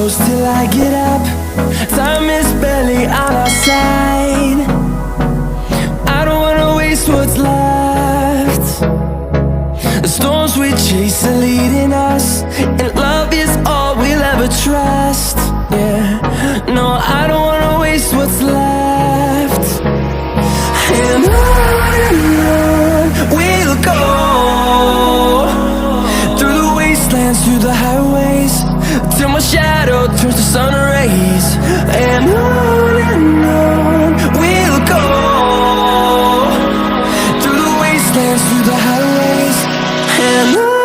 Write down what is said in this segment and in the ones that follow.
close till I get up. Time is barely on our side. I don't wanna waste what's left. The storms we chase are leading us, and love is all we'll ever trust. Yeah, no, I don't wanna waste what's left. And on we'll go, through the wastelands, through the highways, till my shadow turns to sun rays. And on we'll go, through the wastelands, through the highways, and on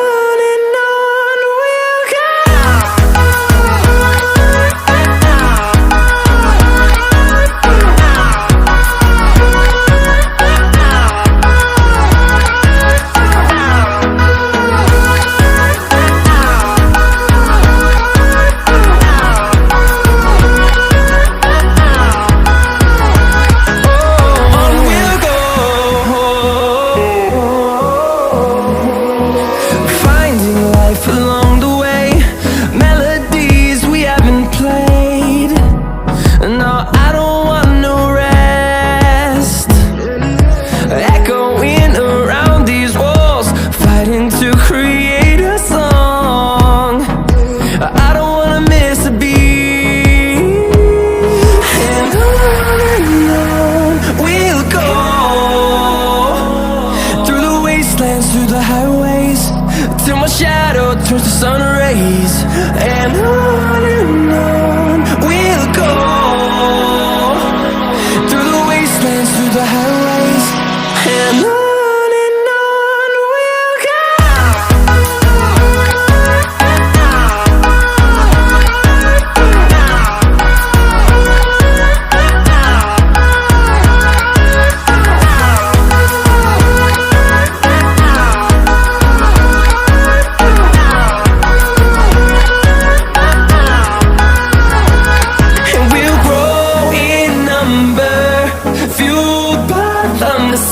we'll go. Through the highways, till my shadow turns to sun rays. And on we'll go, through the wastelands, through the highways, and on we'll go.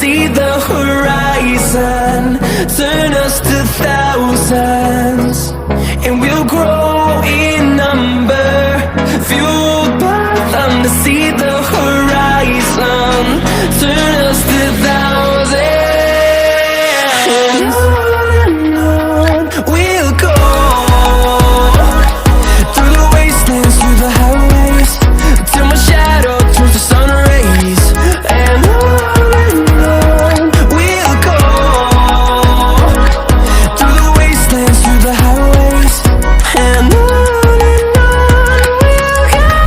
See the horizon, turn us to thousands, and we'll grow in number, fueled by them. To see the horizon, turn us to thousands, and on we'll go, through the wastelands, through the highways, till my shadow turns to sun rays. And through the highways, and on we'll go.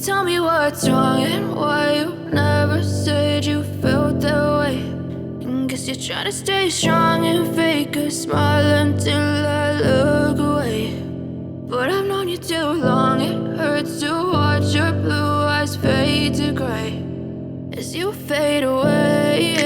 tell me what's wrong and why you never said you felt that way. And guess you're trying to stay strong and fake a smile until I look away. But I've known you too long, it hurts to watch your blue eyes fade to gray as you fade away.